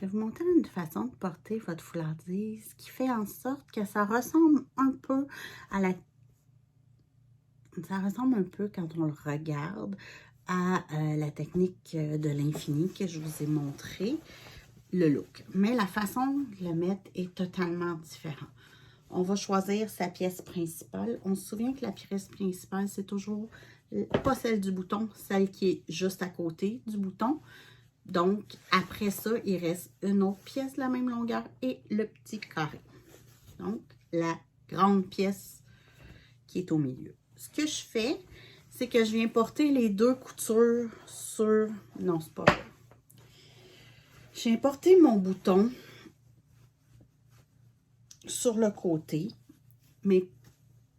Je vais vous montrer une façon de porter votre foulardise qui fait en sorte que ça ressemble un peu à la... Ça ressemble un peu, quand on le regarde, à la technique de l'infini que je vous ai montré, le look. Mais la façon de le mettre est totalement différente. On va choisir sa pièce principale. On se souvient que la pièce principale, c'est toujours pas celle du bouton, celle qui est juste à côté du bouton. Donc, après ça, il reste une autre pièce de la même longueur et le petit carré. Donc, la grande pièce qui est au milieu. Ce que je fais, c'est que je viens porter les deux coutures sur... Non, c'est pas vrai. Je viens porter mon bouton sur le côté, mais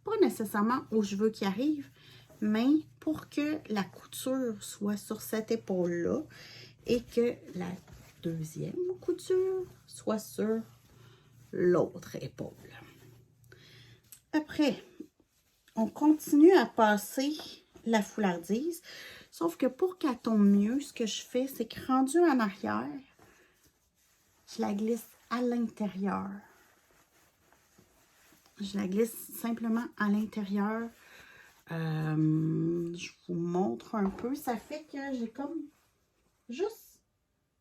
pas nécessairement où je veux qu'il arrive, mais pour que la couture soit sur cette épaule-là et que la deuxième couture soit sur l'autre épaule. Après, on continue à passer la foulardise, sauf que pour qu'elle tombe mieux, ce que je fais, c'est que rendu en arrière, je la glisse à l'intérieur. Je la glisse simplement à l'intérieur. Je vous montre un peu. Ça fait que j'ai comme juste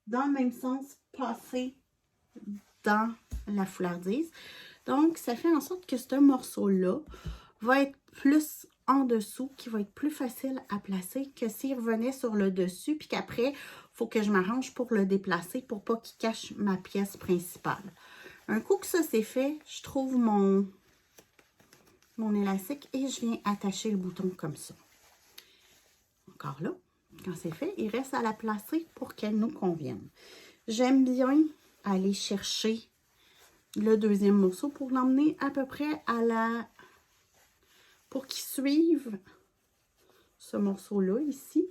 dans le même sens passé dans la foulardise. Donc, ça fait en sorte que ce morceau-là va être plus en dessous, qui va être plus facile à placer que s'il revenait sur le dessus, puis qu'après, il faut que je m'arrange pour le déplacer pour pas qu'il cache ma pièce principale. Un coup que ça c'est fait, je trouve mon élastique et je viens attacher le bouton comme ça. Encore là, quand c'est fait, il reste à la placer pour qu'elle nous convienne. J'aime bien aller chercher le deuxième morceau pour l'emmener à peu près à la... pour qu'il suive ce morceau-là ici,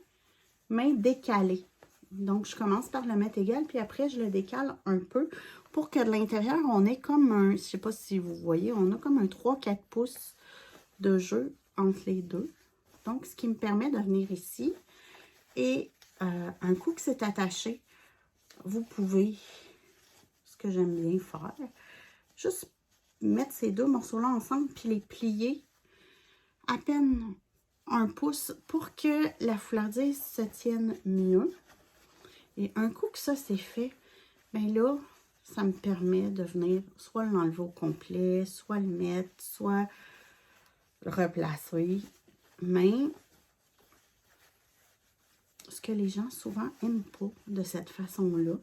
mais décalé. Donc, je commence par le mettre égal, puis après, je le décale un peu pour que de l'intérieur, on ait comme un... Je ne sais pas si vous voyez, on a comme un 3-4 pouces de jeu entre les deux. Donc, ce qui me permet de venir ici. Et un coup que c'est attaché, vous pouvez, ce que j'aime bien faire, juste mettre ces deux morceaux-là ensemble, puis les plier à peine un pouce pour que la foulardise se tienne mieux. Et un coup que ça c'est fait, bien là, ça me permet de venir soit l'enlever au complet, soit le mettre, soit le replacer. Mais ce que les gens souvent n'aiment pas de cette façon-là,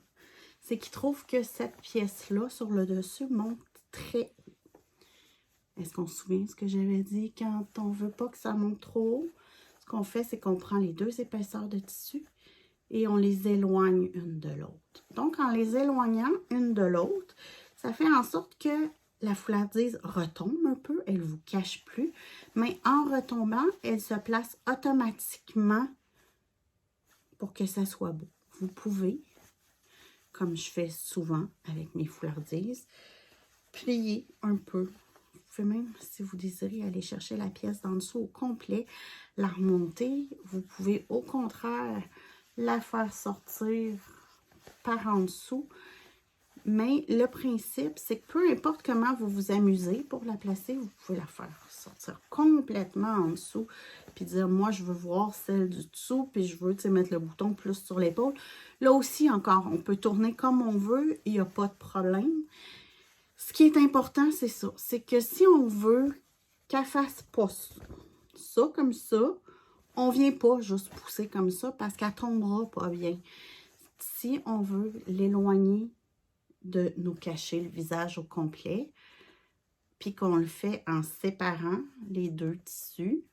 c'est qu'ils trouvent que cette pièce-là sur le dessus monte très haut. Est-ce qu'on se souvient de ce que j'avais dit quand on ne veut pas que ça monte trop haut? Ce qu'on fait, c'est qu'on prend les deux épaisseurs de tissu et on les éloigne une de l'autre. Donc, en les éloignant une de l'autre, ça fait en sorte que la foulardise retombe un peu, elle ne vous cache plus, mais en retombant, elle se place automatiquement pour que ça soit beau. Vous pouvez, comme je fais souvent avec mes foulardises, plier un peu. Vous pouvez même, si vous désirez, aller chercher la pièce d'en dessous au complet, la remonter. Vous pouvez au contraire la faire sortir par en dessous. Mais le principe, c'est que peu importe comment vous vous amusez pour la placer, vous pouvez la faire sortir complètement en dessous. Puis dire, moi, je veux voir celle du dessous, puis je veux mettre le bouton plus sur l'épaule. Là aussi, encore, on peut tourner comme on veut, il n'y a pas de problème. Ce qui est important, c'est ça. C'est que si on veut qu'elle fasse pas ça comme ça, on ne vient pas juste pousser comme ça parce qu'elle ne tombera pas bien. Si on veut l'éloigner de nous cacher le visage au complet, puis qu'on le fait en séparant les deux tissus.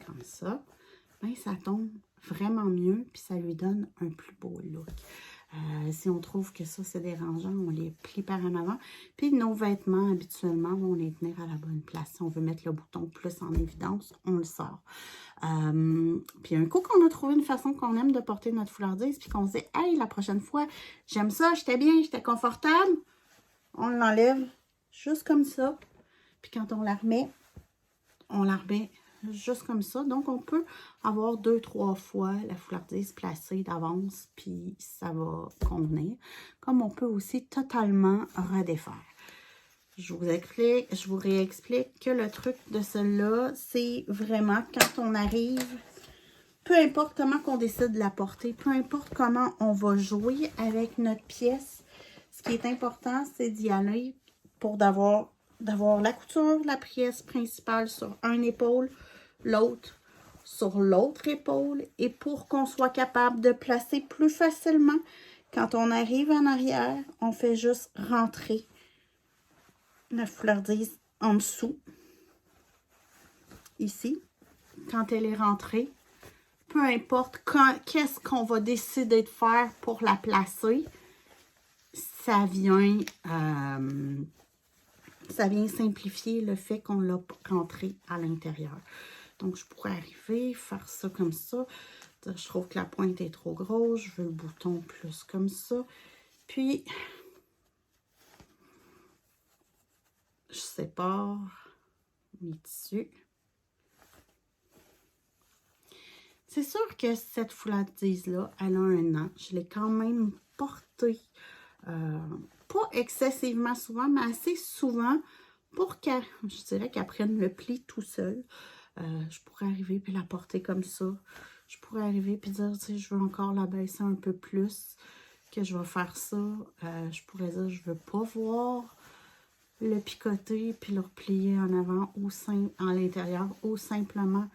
Comme ça, ben, ça tombe vraiment mieux, puis ça lui donne un plus beau look. Si on trouve que ça, c'est dérangeant, on les plie par en avant. Puis nos vêtements, habituellement, vont les tenir à la bonne place. Si on veut mettre le bouton plus en évidence, on le sort. Puis un coup qu'on a trouvé une façon qu'on aime de porter notre foulardise, puis qu'on se dit, hey, la prochaine fois, j'aime ça, j'étais bien, j'étais confortable, on l'enlève juste comme ça. Puis quand on la remet juste comme ça. Donc, on peut avoir 2-3 fois la foulardise placée d'avance, puis ça va convenir. Comme on peut aussi totalement redéfaire. Je vous réexplique que le truc de celle-là, c'est vraiment quand on arrive, peu importe comment qu'on décide de la porter, peu importe comment on va jouer avec notre pièce, ce qui est important, c'est d'y aller pour d'avoir la couture, la pièce principale sur une épaule, l'autre sur l'autre épaule, et pour qu'on soit capable de placer plus facilement, quand on arrive en arrière, on fait juste rentrer la foulardise en dessous, ici, quand elle est rentrée. Peu importe qu'est-ce qu'on va décider de faire pour la placer, ça vient simplifier le fait qu'on l'a rentré à l'intérieur. Donc, je pourrais arriver, faire ça comme ça. Je trouve que la pointe est trop grosse. Je veux le bouton plus comme ça. Puis, je sépare mes tissus. C'est sûr que cette foulardise-là, elle a un an. Je l'ai quand même portée, pas excessivement souvent, mais assez souvent pour qu'elle, je dirais qu'elle prenne le pli tout seul. Je pourrais arriver puis la porter comme ça. Je pourrais arriver puis dire, tu sais, je veux encore la baisser un peu plus, que je vais faire ça. Je pourrais dire, je veux pas voir le picoter puis le replier en avant ou en l'intérieur, ou simplement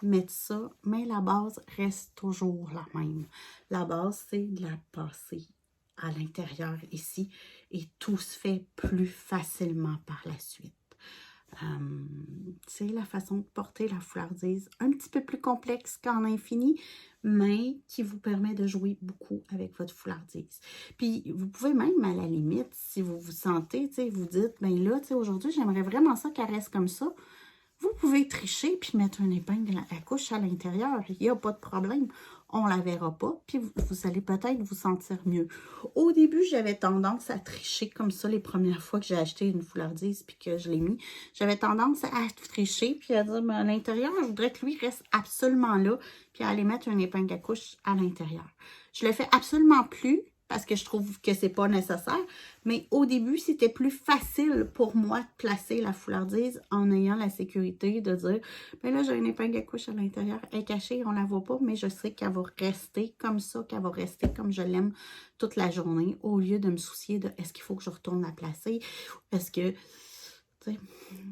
mettre ça, mais la base reste toujours la même. La base, c'est de la passer à l'intérieur ici, et tout se fait plus facilement par la suite. C'est la façon de porter la foulardise, un petit peu plus complexe qu'en infini, mais qui vous permet de jouer beaucoup avec votre foulardise. Puis, vous pouvez même, à la limite, si vous vous sentez, vous dites, ben là, aujourd'hui, j'aimerais vraiment ça qu'elle reste comme ça. Vous pouvez tricher puis mettre une épingle à couche à l'intérieur. Il n'y a pas de problème. On ne la verra pas, puis vous allez peut-être vous sentir mieux. Au début, j'avais tendance à tricher comme ça les premières fois que j'ai acheté une foulardise puis que je l'ai mis. J'avais tendance à tricher puis à dire, ben, à l'intérieur, je voudrais que lui reste absolument là, puis à aller mettre une épingle à couche à l'intérieur. Je le fais absolument plus, parce que je trouve que c'est pas nécessaire. Mais au début, c'était plus facile pour moi de placer la foulardise en ayant la sécurité de dire, ben là, j'ai une épingle à couche à l'intérieur, elle est cachée, on la voit pas, mais je sais qu'elle va rester comme ça, qu'elle va rester comme je l'aime toute la journée, au lieu de me soucier de est-ce qu'il faut que je retourne la placer, est-ce que, tu sais,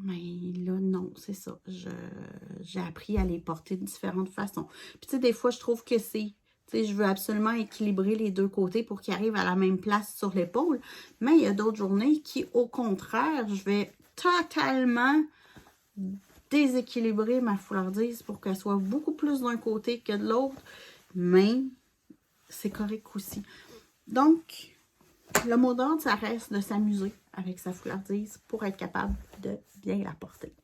mais là, non, c'est ça. J'ai appris à les porter de différentes façons. Puis, tu sais, des fois, je trouve que c'est, je veux absolument équilibrer les deux côtés pour qu'ils arrivent à la même place sur l'épaule. Mais il y a d'autres journées qui, au contraire, je vais totalement déséquilibrer ma foulardise pour qu'elle soit beaucoup plus d'un côté que de l'autre. Mais c'est correct aussi. Donc, le mot d'ordre, ça reste de s'amuser avec sa foulardise pour être capable de bien la porter.